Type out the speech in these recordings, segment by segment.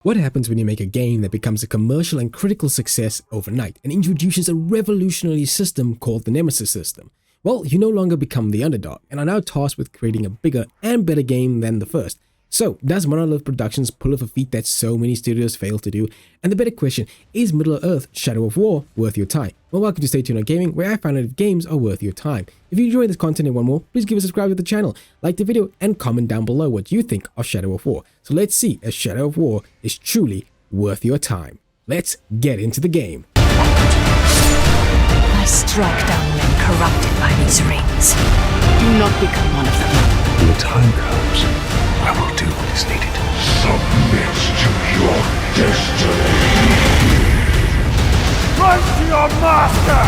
What happens when you make a game that becomes a commercial and critical success overnight and introduces a revolutionary system called the Nemesis system? Well, you no longer become the underdog and are now tasked with creating a bigger and better game than the first. So, does Monolith Productions pull off a feat that so many studios fail to do? And the better question, is Middle-earth Shadow of War worth your time? Well, welcome to Stay Tuned on Gaming, where I find out if games are worth your time. If you enjoy this content and want more, please give a subscribe to the channel, like the video, and comment down below what you think of Shadow of War. So let's see if Shadow of War is truly worth your time. Let's get into the game. I strike down men corrupted by these rings. Do not become one of them. When the time comes, I will do what is needed. Submit to your destiny. Run to your master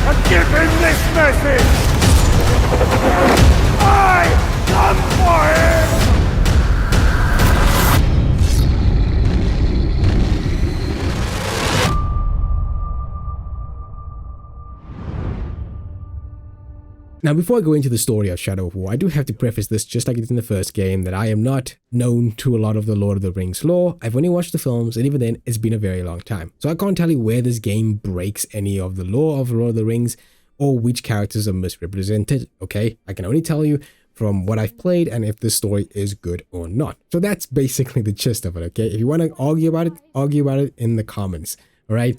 and give him this message. I come for him. Now, before I go into the story of Shadow of War, I do have to preface this, just like it did in the first game, that I am not known to a lot of the Lord of the Rings lore. I've only watched the films, and even then, it's been a very long time. So I can't tell you where this game breaks any of the lore of Lord of the Rings, or which characters are misrepresented, okay? I can only tell you from what I've played, and if the story is good or not. So that's basically the gist of it, okay? If you want to argue about it in the comments, all right?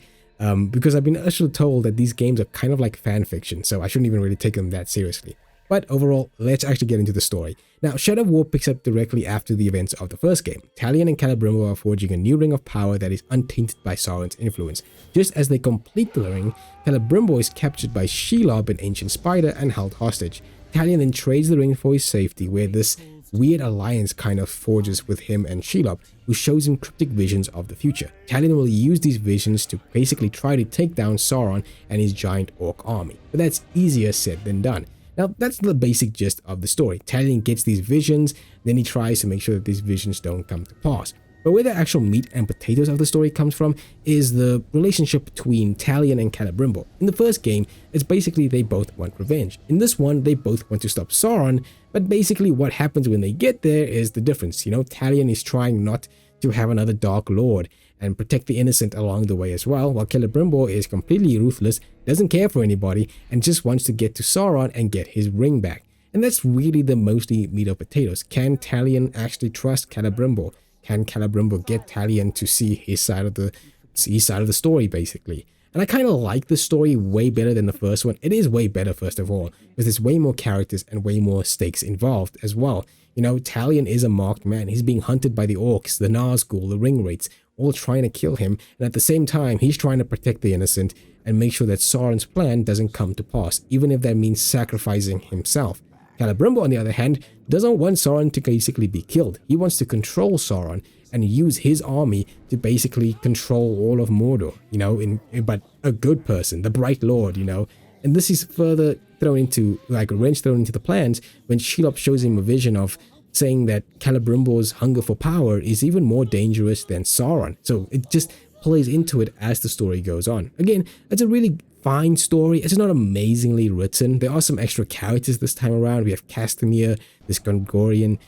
Because I've been actually told that these games are kind of like fan fiction, so I shouldn't even really take them that seriously. But overall, let's actually get into the story. Now, Shadow of War picks up directly after the events of the first game. Talion and Celebrimbor are forging a new ring of power that is untainted by Sauron's influence. Just as they complete the ring, Celebrimbor is captured by Shelob, an ancient spider, and held hostage. Talion then trades the ring for his safety, where this weird alliance kind of forges with him and Shelob, who shows him cryptic visions of the future. Talion will use these visions to basically try to take down Sauron and his giant orc army, but that's easier said than done. Now, that's the basic gist of the story. Talion gets these visions, then he tries to make sure that these visions don't come to pass. But where the actual meat and potatoes of the story comes from is the relationship between Talion and Celebrimbor. In the first game, it's basically they both want revenge. In this one, they both want to stop Sauron, but basically what happens when they get there is the difference. You know, Talion is trying not to have another Dark Lord and protect the innocent along the way as well, while Celebrimbor is completely ruthless, doesn't care for anybody, and just wants to get to Sauron and get his ring back. And that's really the mostly meat or potatoes. Can Talion actually trust Celebrimbor? Can Celebrimbor get Talion to see his side of the story, basically? And I kind of like the story way better than the first one. It is way better, first of all, because there's way more characters and way more stakes involved as well. You know, Talion is a marked man. He's being hunted by the orcs, the Nazgul, the Ringwraiths, all trying to kill him. And at the same time, he's trying to protect the innocent and make sure that Sauron's plan doesn't come to pass, even if that means sacrificing himself. Celebrimbor, on the other hand, doesn't want Sauron to basically be killed. He wants to control Sauron and use his army to basically control all of Mordor, you know, but a good person, the Bright Lord, you know. And this is further thrown into, like a wrench thrown into the plans when Shelob shows him a vision of saying that Celebrimbor's hunger for power is even more dangerous than Sauron. So it just plays into it as the story goes on. Again, it's a really fine story. It's not amazingly written. There are some extra characters this time around. We have Castamir, this Gondorian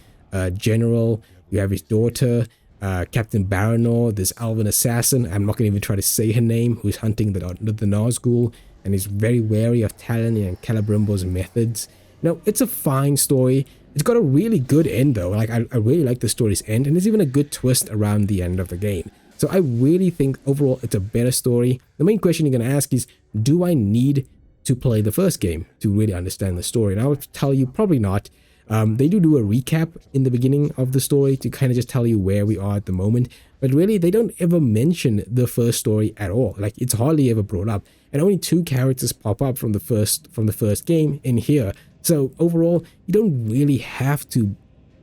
general. You have his daughter, Captain Baranor, this elven assassin. I'm not going to even try to say her name, who's hunting the Nazgul and is very wary of Talion and Celebrimbor's methods. Now, it's a fine story. It's got a really good end, though. Like, I really like the story's end, and there's even a good twist around the end of the game. So I really think overall it's a better story. The main question you're going to ask is, do I need to play the first game to really understand the story? And I would tell you probably not. They do a recap in the beginning of the story to kind of just tell you where we are at the moment. But really, they don't ever mention the first story at all. Like, it's hardly ever brought up. And only 2 characters pop up from the first game in here. So overall, you don't really have to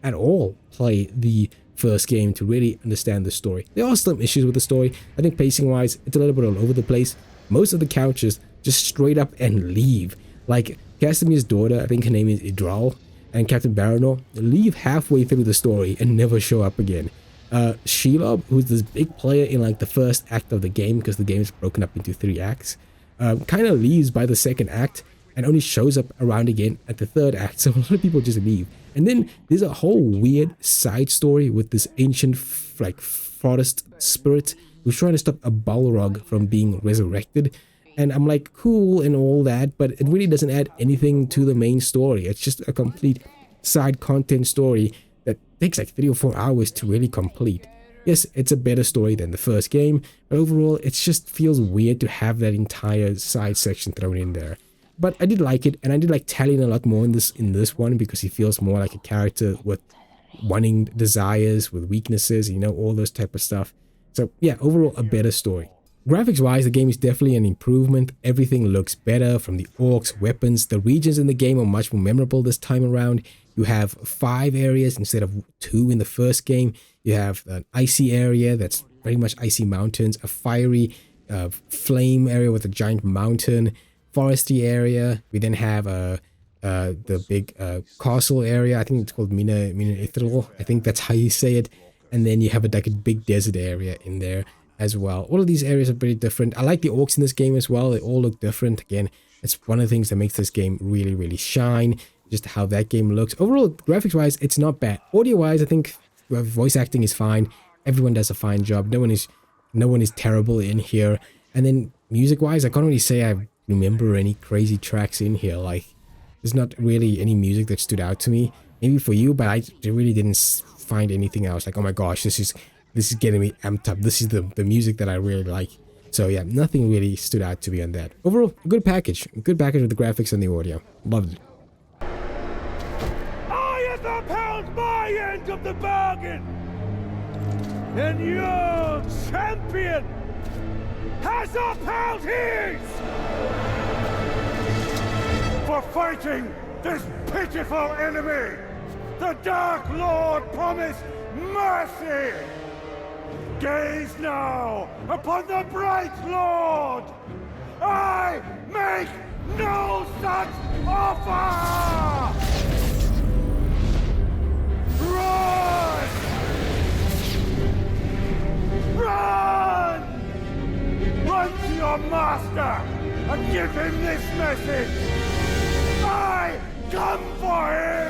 at all play the first game to really understand the story. There are some issues with the story. I think pacing wise, it's a little bit all over the place. Most of the characters just straight up and leave. Like Castamir's daughter, I think her name is Idral, and Captain Baranor leave halfway through the story and never show up again. Shelob, who's this big player in like the first act of the game, because the game is broken up into 3 acts, kind of leaves by the second act and only shows up around again at the 3rd act. So a lot of people just leave. And then there's a whole weird side story with this ancient like forest spirit who's trying to stop a Balrog from being resurrected. And I'm like, cool and all that, but it really doesn't add anything to the main story. It's just a complete side content story that takes like 3 or 4 hours to really complete. Yes, it's a better story than the first game, but overall it just feels weird to have that entire side section thrown in there. But I did like it, and I did like Talion a lot more in this one because he feels more like a character with wanting desires, with weaknesses, you know, all those type of stuff. So yeah, overall a better story. Graphics wise, the game is definitely an improvement. Everything looks better, from the orcs, weapons. The regions in the game are much more memorable this time around. You have 5 areas instead of 2 in the first game. You have an icy area that's very much icy mountains, a fiery flame area with a giant mountain, foresty area. We then have the big castle area. I think it's called Mina Ithral. I think that's how you say it. And then you have like a big desert area in there as well. All of these areas are pretty different. I like the orcs in this game as well. They all look different. Again, it's one of the things that makes this game really, really shine. Just how that game looks. Overall, graphics wise, it's not bad. Audio wise, I think voice acting is fine. Everyone does a fine job. No one is terrible in here. And then music wise, I can't really say I remember any crazy tracks in here. Like, there's not really any music that stood out to me. Maybe for you, but I really didn't find anything else. Like, oh my gosh, this is getting me amped up. This is the music that I really like. So yeah, nothing really stood out to me on that. Overall, a good package. A good package with the graphics and the audio. Loved it. I have upheld my end of the bargain, and your champion has upheld his! For fighting this pitiful enemy, the Dark Lord promised mercy! Gaze now upon the Bright Lord! I make no such offer! Run! Run! Run to your master and give him this message! I come for him!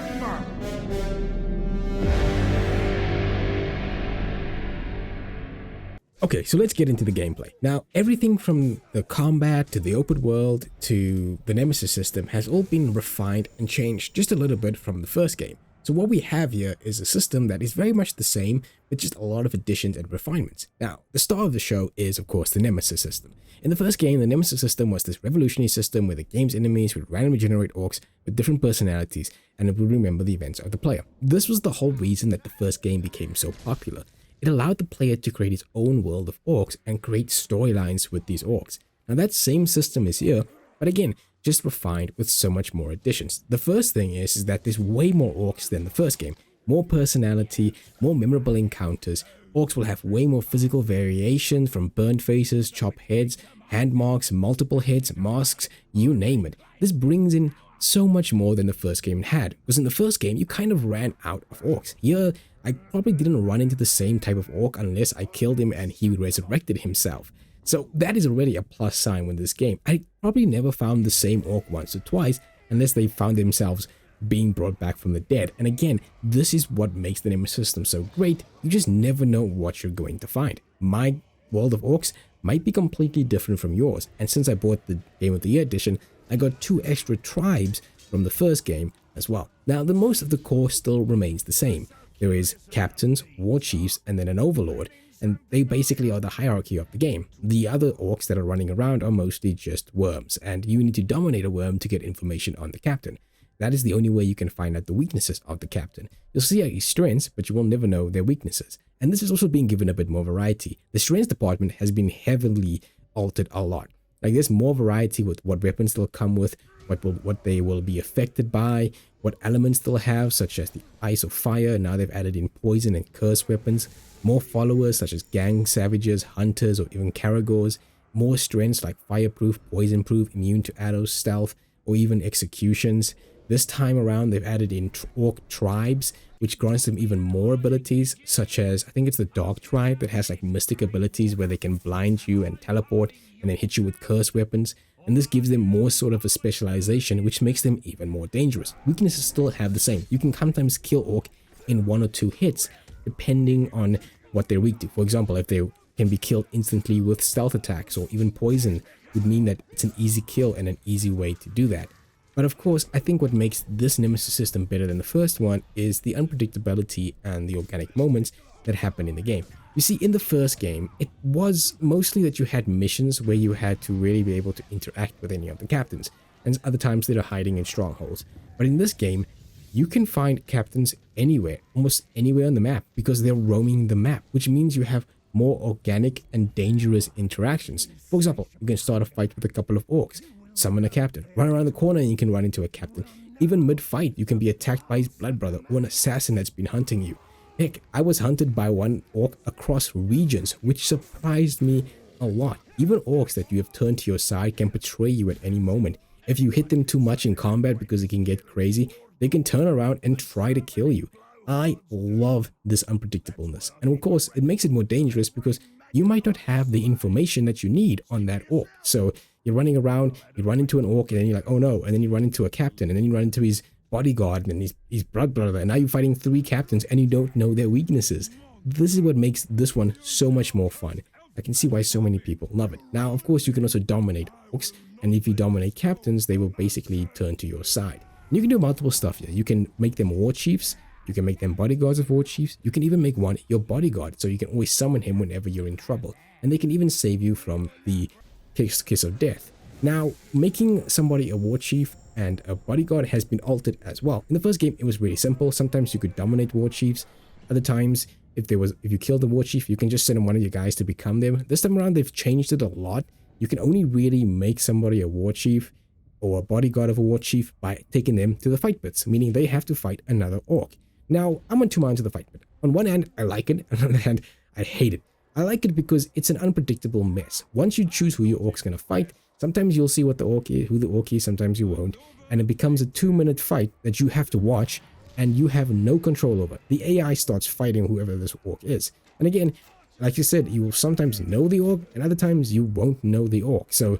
Okay, so let's get into the gameplay. Now, everything from the combat to the open world to the Nemesis system has all been refined and changed just a little bit from the first game. So what we have here is a system that is very much the same, with just a lot of additions and refinements. Now, the star of the show is, of course, the Nemesis system. In the first game, the Nemesis system was this revolutionary system where the game's enemies would randomly generate orcs with different personalities, and it would remember the events of the player. This was the whole reason that the first game became so popular. It allowed the player to create his own world of orcs and create storylines with these orcs. Now that same system is here, but again, just refined with so much more additions. The first thing is that there's way more orcs than the first game. More personality, more memorable encounters. Orcs will have way more physical variation, from burnt faces, chopped heads, hand marks, multiple heads, masks, you name it. This brings in so much more than the first game had, because in the first game you kind of ran out of orcs. Here, I probably didn't run into the same type of orc unless I killed him and he resurrected himself. So that is already a plus sign with this game. I probably never found the same orc once or twice unless they found themselves being brought back from the dead. And again, this is what makes the Nemesis system so great. You just never know what you're going to find. My world of orcs might be completely different from yours. And since I bought the Game of the Year edition, I got 2 extra tribes from the first game as well. Now, the most of the core still remains the same. There is captains, war chiefs, and then an overlord, and they basically are the hierarchy of the game. The other orcs that are running around are mostly just worms, and you need to dominate a worm to get information on the captain. That is the only way you can find out the weaknesses of the captain. You'll see his strengths, but you will never know their weaknesses. And this is also being given a bit more variety. The strengths department has been heavily altered a lot. Like, there's more variety with what weapons they'll come with, what they will be affected by, what elements they'll have, such as the ice or fire. Now they've added in poison and curse weapons. More followers, such as gang savages, hunters, or even caragors. More strengths like fireproof, poison-proof, immune to arrows, stealth, or even executions. This time around, they've added in orc tribes, which grants them even more abilities, such as, I think it's the Dark Tribe that has like mystic abilities where they can blind you and teleport and then hit you with curse weapons. and this gives them more sort of a specialization, which makes them even more dangerous. Weaknesses still have the same. You can sometimes kill orc in 1 or 2 hits, depending on what they're weak to. For example, if they can be killed instantly with stealth attacks or even poison, would mean that it's an easy kill and an easy way to do that. But of course, I think what makes this Nemesis system better than the first one is the unpredictability and the organic moments that happen in the game. You see, in the first game, it was mostly that you had missions where you had to really be able to interact with any of the captains, and other times they are hiding in strongholds. But in this game, you can find captains anywhere, almost anywhere on the map, because they're roaming the map, which means you have more organic and dangerous interactions. For example, you can start a fight with a couple of orcs, summon a captain, run around the corner and you can run into a captain. Even mid-fight, you can be attacked by his blood brother or an assassin that's been hunting you. Heck, I was hunted by one orc across regions, which surprised me a lot. Even orcs that you have turned to your side can betray you at any moment. If you hit them too much in combat because they can get crazy, they can turn around and try to kill you. I love this unpredictableness, and of course it makes it more dangerous because you might not have the information that you need on that orc. So you're running around, you run into an orc, and then you're like, oh no, and then you run into a captain, and then you run into his bodyguard and his blood brother, and now you're fighting 3 captains and you don't know their weaknesses. This is what makes this one so much more fun. I can see why so many people love it. Now, of course, you can also dominate orcs, and if you dominate captains, they will basically turn to your side. And you can do multiple stuff here. You can make them war chiefs, you can make them bodyguards of war chiefs, you can even make one your bodyguard, so you can always summon him whenever you're in trouble, and they can even save you from the kiss of death. Now, making somebody a war chief and a bodyguard has been altered as well. In the first game, it was really simple. Sometimes you could dominate war chiefs. Other times, if you killed the war chief, you can just send one of your guys to become them. This time around, they've changed it a lot. You can only really make somebody a war chief or a bodyguard of a war chief by taking them to the fight pits, meaning they have to fight another orc. Now, I'm on 2 minds of the fight pit. On one hand, I like it. On the other hand, I hate it. I like it because it's an unpredictable mess. Once you choose who your orc's going to fight, sometimes you'll see what the orc is, who the orc is, sometimes you won't, and it becomes a 2-minute fight that you have to watch and you have no control over. The AI starts fighting whoever this orc is. And again, like you said, you will sometimes know the orc and other times you won't know the orc. So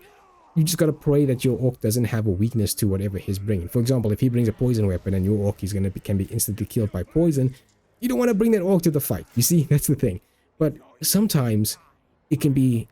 you just gotta pray that your orc doesn't have a weakness to whatever he's bringing. For example, if he brings a poison weapon and your orc is can be instantly killed by poison, you don't want to bring that orc to the fight. You see, that's the thing. But sometimes it can be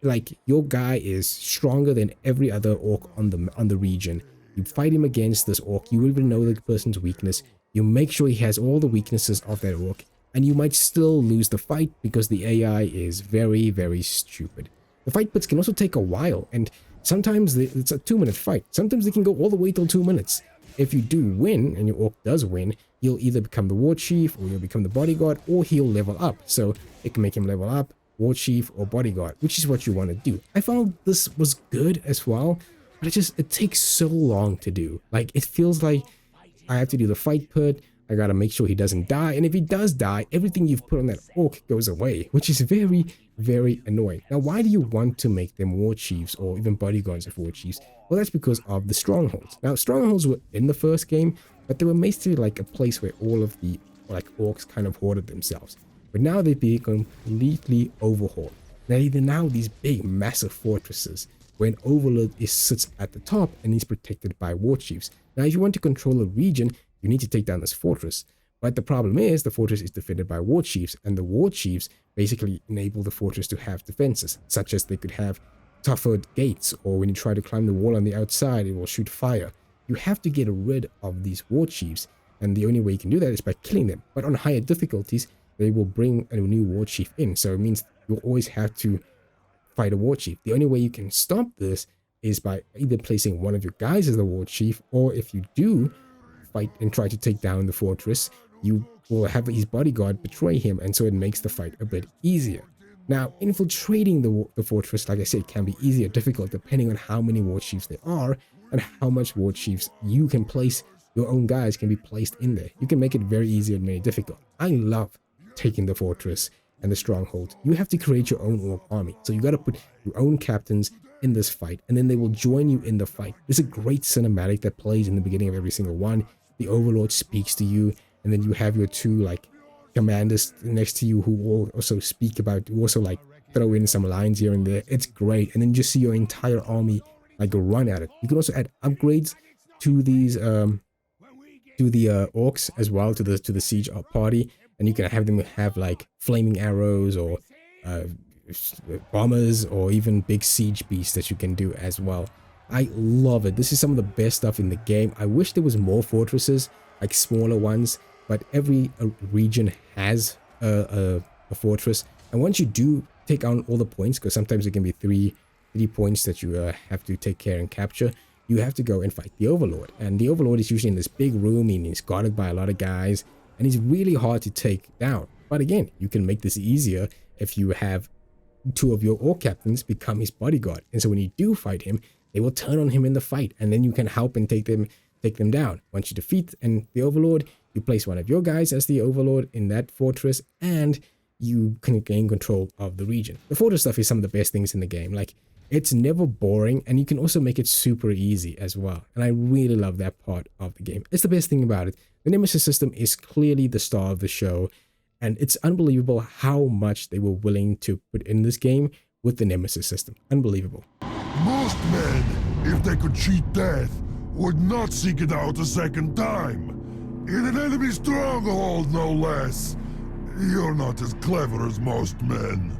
like your guy is stronger than every other orc on the region. You fight him against this orc, you even know the person's weakness, you make sure he has all the weaknesses of that orc, and you might still lose the fight because the AI is very, very stupid. The fight pits can also take a while, and sometimes it's a 2-minute fight. Sometimes they can go all the way till 2 minutes. If you do win, and your orc does win, he'll either become the war chief, or he'll become the bodyguard, or he'll level up. So it can make him level up, war chief, or bodyguard, which is what you want to do. I found this was good as well, but it takes so long to do. Like, it feels like I have to do the fight pit, I gotta make sure he doesn't die, and if he does die, everything you've put on that orc goes away, which is very, very annoying. Now, why do you want to make them war chiefs or even bodyguards of war chiefs? Well, that's because of the strongholds. Now, strongholds were in the first game, but they were basically like a place where all of the orcs kind of hoarded themselves. But now they've been completely overhauled. Now these big, massive fortresses where an overlord sits at the top and he's protected by war chiefs. Now, if you want to control a region, you need to take down this fortress. But the problem is the fortress is defended by war chiefs, and the war chiefs basically enable the fortress to have defenses, such as they could have tougher gates, or when you try to climb the wall on the outside, it will shoot fire. You have to get rid of these war chiefs, and the only way you can do that is by killing them. But on higher difficulties, they will bring a new war chief in, so it means you'll always have to fight a war chief. The only way you can stop this is by either placing one of your guys as the war chief, or if you do fight and try to take down the fortress, you will have his bodyguard betray him, and so it makes the fight a bit easier. Now, infiltrating the fortress, like I said, can be easy or difficult depending on how many war chiefs there are and how much war chiefs you can place. Your own guys can be placed in there. You can make it very easy and very difficult. I love taking the fortress and the stronghold. You have to create your own orc army, so you got to put your own captains in this fight, and then they will join you in the fight. There's a great cinematic that plays in the beginning of every single one. The overlord speaks to you, and then you have your 2 commanders next to you who will also speak about, who also throw in some lines here and there. It's great. And then you just see your entire army like run at it. You can also add upgrades to these to the orcs as well, to the siege party, and you can have them have like flaming arrows or bombers or even big siege beasts that you can do as well. I love it. This is some of the best stuff in the game. I wish there was more fortresses, like smaller ones, but every region has a fortress, and once you do take on all the points, because sometimes it can be three points that you have to take care and capture, you have to go and fight the Overlord. And the Overlord is usually in this big room, and he's guarded by a lot of guys, and he's really hard to take down. But again, you can make this easier if you have two of your orc captains become his bodyguard. And so when you do fight him, they will turn on him in the fight, and then you can help and take them down. Once you defeat the Overlord, you place one of your guys as the Overlord in that fortress, and you can gain control of the region. The fortress stuff is some of the best things in the game. Like, it's never boring, and you can also make it super easy as well. And I really love that part of the game. It's the best thing about it. The Nemesis system is clearly the star of the show, and it's unbelievable how much they were willing to put in this game with the Nemesis system. Unbelievable. Most men, if they could cheat death, would not seek it out a second time. In an enemy stronghold, no less. You're not as clever as most men.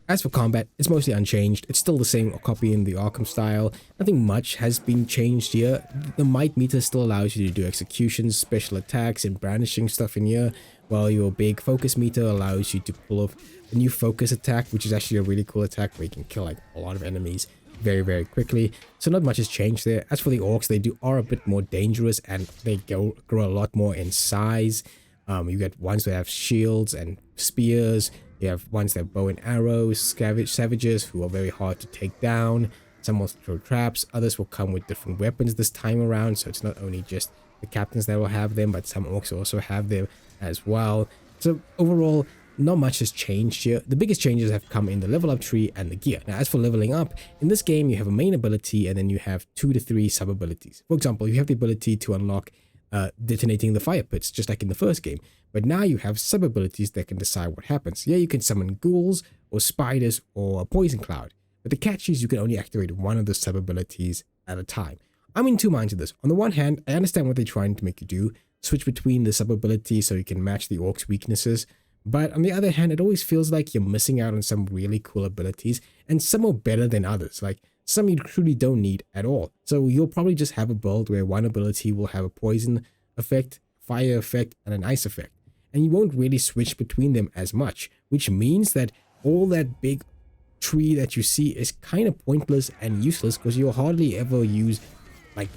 As for combat, it's mostly unchanged. It's still the same copy in the Arkham style. Nothing much has been changed here. The might meter still allows you to do executions, special attacks, and brandishing stuff in here, while your big focus meter allows you to pull off a new focus attack, which is actually a really cool attack where you can kill like a lot of enemies very, very quickly. So not much has changed there. As for the orcs, they are a bit more dangerous, and they grow a lot more in size. You get ones that have shields and spears. You have ones that have bow and arrows, savages who are very hard to take down. Some will throw traps, others will come with different weapons this time around, so it's not only just the captains that will have them, but some orcs also have them as well. So overall, not much has changed here. The biggest changes have come in the level up tree and the gear. Now, as for leveling up, in this game you have a main ability and then you have 2 to 3 sub abilities. For example, you have the ability to unlock detonating the fire pits, just like in the first game. But now you have sub-abilities that can decide what happens. Yeah, you can summon ghouls or spiders or a poison cloud. But the catch is you can only activate one of the sub-abilities at a time. I'm in two minds of this. On the one hand, I understand what they're trying to make you do, switch between the sub-abilities so you can match the orc's weaknesses. But on the other hand, it always feels like you're missing out on some really cool abilities, and some are better than others. Like, some you truly don't need at all. So you'll probably just have a build where one ability will have a poison effect, fire effect, and an ice effect. And you won't really switch between them as much, which means that all that big tree that you see is kind of pointless and useless, because you'll hardly ever use like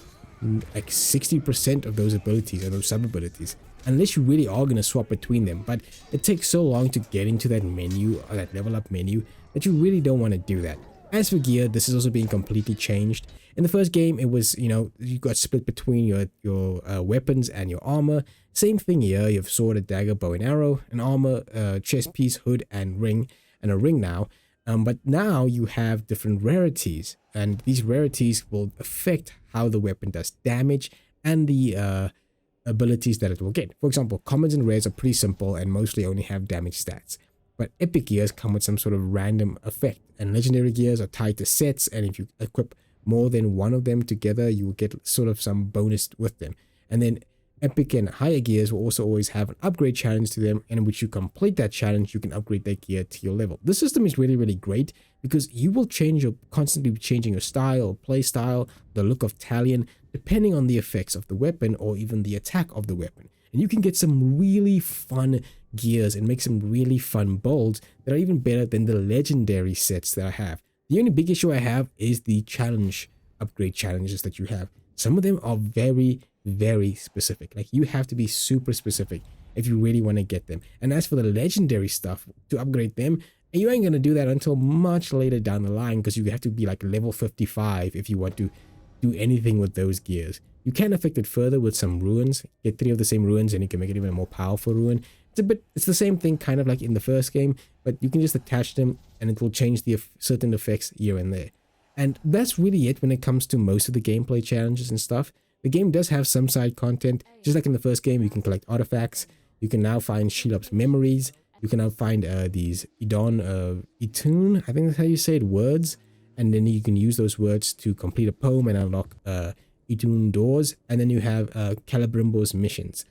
60% of those abilities or those sub-abilities, unless you really are going to swap between them. But it takes so long to get into that menu, or that level up menu, that you really don't want to do that. As for gear, this is also being completely changed. In the first game, it was, you got split between your weapons and your armor. Same thing here. You have sword, a dagger, bow and arrow, an armor, chest piece, hood, and ring, and a ring now. But now you have different rarities, and these rarities will affect how the weapon does damage and the abilities that it will get. For example, commons and rares are pretty simple and mostly only have damage stats. But epic gears come with some sort of random effect, and legendary gears are tied to sets, and if you equip more than one of them together, you will get sort of some bonus with them. And then epic and higher gears will also always have an upgrade challenge to them, and in which you complete that challenge, you can upgrade that gear to your level. This system is really, really great because you will constantly be changing your style or play style, the look of Talion, depending on the effects of the weapon or even the attack of the weapon. And you can get some really fun gears and make some really fun builds that are even better than the legendary sets that I have. The only big issue I have is the upgrade challenges that you have. Some of them are very, very specific. Like, you have to be super specific if you really want to get them. And as for the legendary stuff, to upgrade them, you ain't going to do that until much later down the line, because you have to be like level 55 if you want to do anything with those gears. You can affect it further with some ruins. Get 3 of the same ruins and you can make it even a more powerful ruin. It's the same thing kind of like in the first game, but you can just attach them and it will change the certain effects here and there. And that's really it when it comes to most of the gameplay challenges and stuff. The game does have some side content. Just like in the first game, you can collect artifacts. You can now find Shelob's memories. You can now find these Itun, I think that's how you say it, words. And then you can use those words to complete a poem and unlock Itun doors. And then you have Calibrimbo's missions.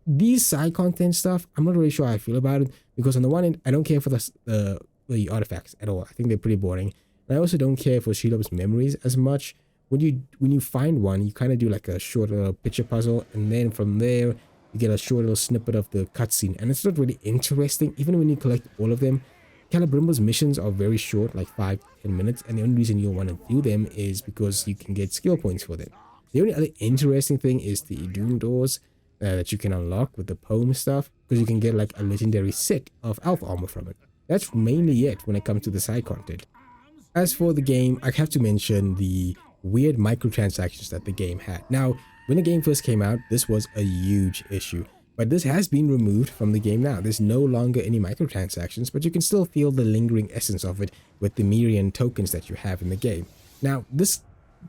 These side content stuff, I'm not really sure how I feel about it. Because on the one end, I don't care for the artifacts at all. I think they're pretty boring. And I also don't care for Shelob's memories as much. When you find one, you kind of do like a short little picture puzzle, and then from there you get a short little snippet of the cutscene, and it's not really interesting. Even when you collect all of them, Calibrimbo's missions are very short, like 5-10 minutes, and the only reason you'll want to do them is because you can get skill points for them. The only other interesting thing is the Doom doors that you can unlock with the poem stuff, because you can get like a legendary set of elf armor from it. That's mainly it when it comes to the side content. As for the game, I have to mention the weird microtransactions that the game had. Now, when the game first came out, this was a huge issue, but this has been removed from the game now. There's no longer any microtransactions, but you can still feel the lingering essence of it with the myriad tokens that you have in the game. Now, this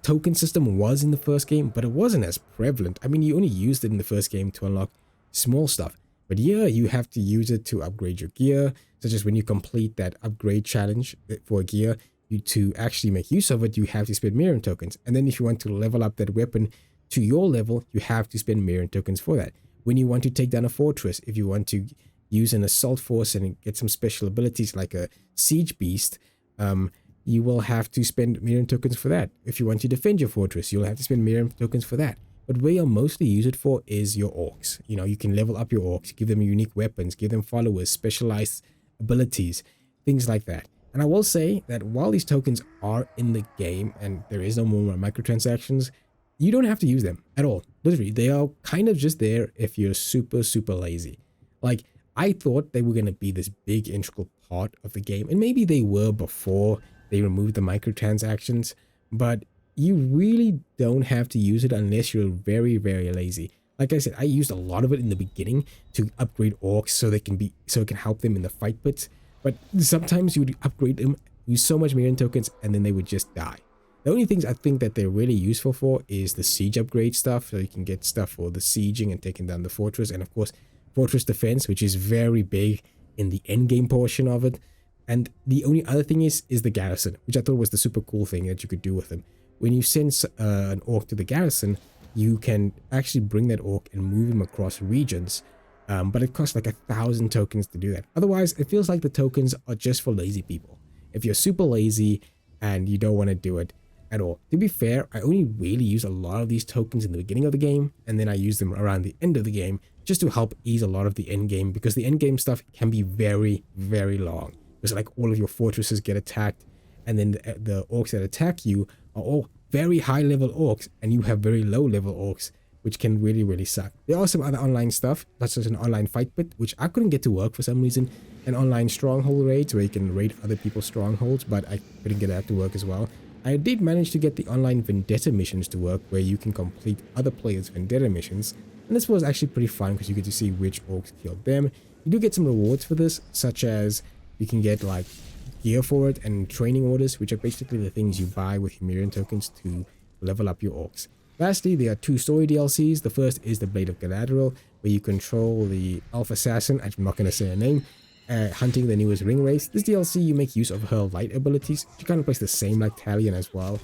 token system was in the first game, but it wasn't as prevalent. I mean, you only used it in the first game to unlock small stuff, but here you have to use it to upgrade your gear, such as when you complete that upgrade challenge for a gear. To actually make use of it, you have to spend myriad tokens. And then if you want to level up that weapon to your level, you have to spend myriad tokens for that. When you want to take down a fortress, if you want to use an assault force and get some special abilities like a siege beast, you will have to spend myriad tokens for that. If you want to defend your fortress, you'll have to spend myriad tokens for that. But where you'll mostly use it for is your orcs. You know, you can level up your orcs, give them unique weapons, give them followers, specialized abilities, things like that. And I will say that while these tokens are in the game and there is no more microtransactions, you don't have to use them at all. Literally, they are kind of just there if you're super, super lazy. Like, I thought they were going to be this big integral part of the game, and maybe they were before they removed the microtransactions, but you really don't have to use it unless you're very, very lazy. Like I said, I used a lot of it in the beginning to upgrade orcs so it can help them in the fight pits. But sometimes you would upgrade them, use so much myriad tokens, and then they would just die. The only things I think that they're really useful for is the siege upgrade stuff, so you can get stuff for the sieging and taking down the fortress, and of course, fortress defense, which is very big in the endgame portion of it. And the only other thing is the garrison, which I thought was the super cool thing that you could do with them. When you send an orc to the garrison, you can actually bring that orc and move him across regions. But it costs like 1,000 tokens to do that. Otherwise, it feels like the tokens are just for lazy people. If you're super lazy and you don't want to do it at all. To be fair, I only really use a lot of these tokens in the beginning of the game, and then I use them around the end of the game just to help ease a lot of the end game, because the end game stuff can be very, very long. Because like all of your fortresses get attacked, and then the orcs that attack you are all very high level orcs, and you have very low level orcs, which can really, really suck. There are some other online stuff, such as an online fight pit, which I couldn't get to work for some reason, and online stronghold raids, where you can raid other people's strongholds, but I couldn't get that to work as well. I did manage to get the online vendetta missions to work, where you can complete other players' vendetta missions, and this was actually pretty fun, because you get to see which orcs killed them. You do get some rewards for this, such as you can get like gear for it, and training orders, which are basically the things you buy with myriad tokens to level up your orcs. Lastly, there are 2 story DLCs. The first is the Blade of Galadriel, where you control the elf assassin, I'm not going to say her name, hunting the newest ring race. This DLC, you make use of her light abilities. She kind of plays the same like Talion as well.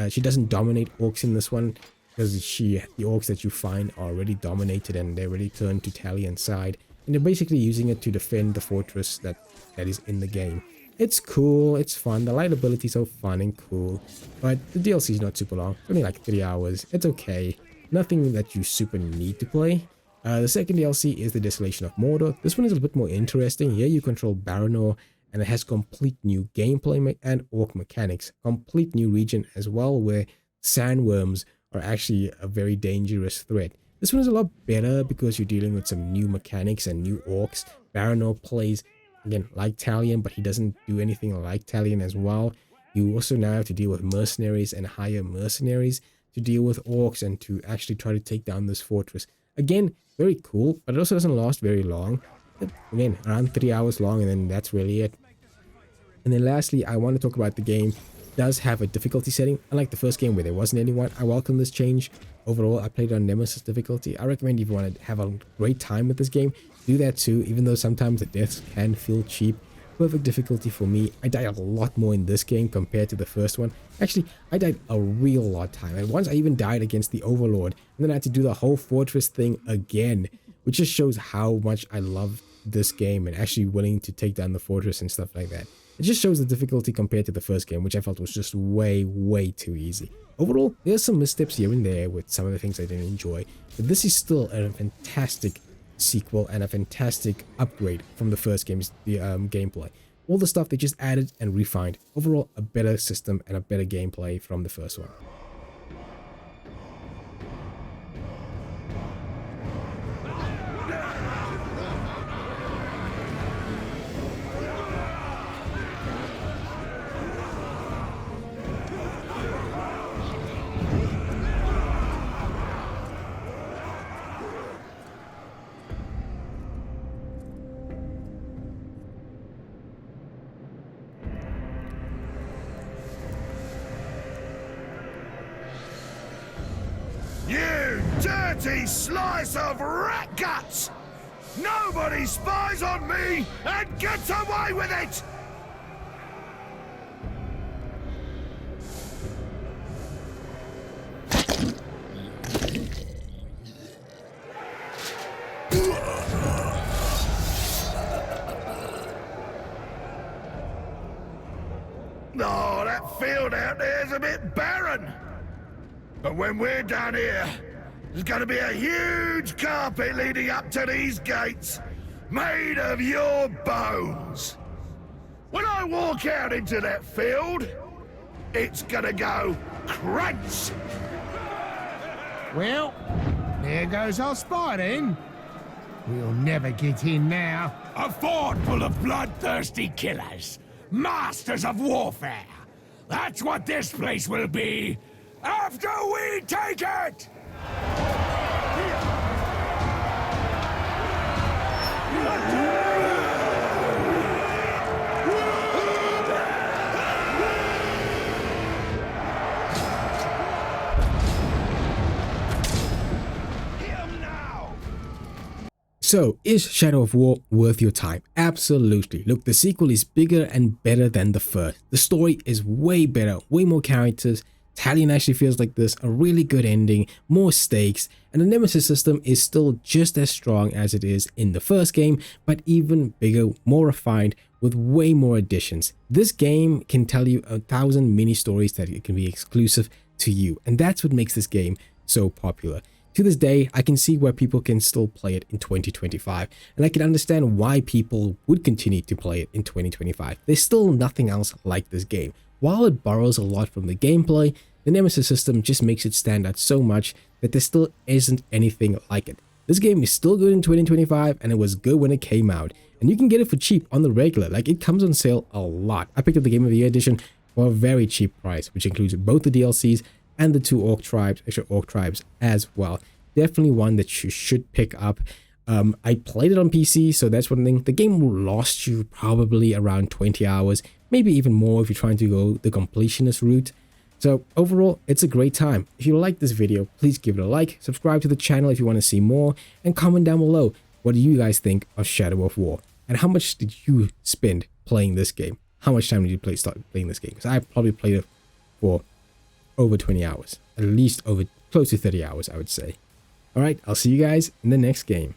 She doesn't dominate orcs in this one, because the orcs that you find are already dominated and they're already turned to Talion's side. And they're basically using it to defend the fortress that is in the game. It's cool, it's fun, the light abilities are fun and cool, but the DLC is not super long, it's only like 3 hours, it's okay, nothing that you super need to play. The second DLC is the Desolation of Mordor. This one is a bit more interesting. Here you control Baranor, and it has complete new gameplay and orc mechanics, complete new region as well, where sandworms are actually a very dangerous threat. This one is a lot better because you're dealing with some new mechanics and new orcs. Baranor plays again like Talion, but he doesn't do anything like Talion as well. You also now have to deal with mercenaries and hire mercenaries. to deal with orcs and to actually try to take down this fortress. Again, very cool, but it also doesn't last very long. Again, around 3 hours long, and then that's really it. And then lastly, I want to talk about the game does have a difficulty setting. Unlike the first game where there wasn't anyone, I welcome this change. Overall, I played on Nemesis difficulty. I recommend if you want to have a great time with this game, do that too, even though sometimes the deaths can feel cheap. Perfect difficulty for me. I died a lot more in this game compared to the first one. Actually, I died a real lot of time, and once I even died against the Overlord, and then I had to do the whole fortress thing again, which just shows how much I love this game and actually willing to take down the fortress and stuff like that. It just shows the difficulty compared to the first game, which I felt was just way too easy. Overall, there's some missteps here and there with some of the things I didn't enjoy, but this is still a fantastic sequel and a fantastic upgrade from the first game's gameplay. All the stuff they just added and refined. Overall, a better system and a better gameplay from the first one. You dirty slice of rat guts! Nobody spies on me and gets away with it! Oh, that field out there's a bit barren. But when we're down here, there's gonna be a huge carpet leading up to these gates, made of your bones. When I walk out into that field, it's gonna go crunch. Well, there goes our spy then. We'll never get in now. A fort full of bloodthirsty killers, masters of warfare. That's what this place will be after we take it! So, is Shadow of War worth your time? Absolutely. Look, the sequel is bigger and better than the first. The story is way better, way more characters. Talion actually feels like this, a really good ending, more stakes, and the Nemesis system is still just as strong as it is in the first game, but even bigger, more refined, with way more additions. This game can tell you 1,000 mini stories that it can be exclusive to you, and that's what makes this game so popular. To this day, I can see why people can still play it in 2025, and I can understand why people would continue to play it in 2025. There's still nothing else like this game. While it borrows a lot from the gameplay, the Nemesis system just makes it stand out so much that there still isn't anything like it. This game is still good in 2025, and it was good when it came out, and you can get it for cheap on the regular. Like, it comes on sale a lot. I picked up the Game of the Year edition for a very cheap price, which includes both the DLCs and the 2 orc tribes, extra orc tribes as well. Definitely one that you should pick up. I played it on PC, so that's one thing. The game will last you probably around 20 hours, maybe even more if you're trying to go the completionist route. So overall, it's a great time. If you like this video, please give it a like, subscribe to the channel if you want to see more, and comment down below what do you guys think of Shadow of War, and how much did you spend playing this game? How much time did you start playing this game? Because I probably played it for over 20 hours, at least over close to 30 hours, I would say. Alright, I'll see you guys in the next game.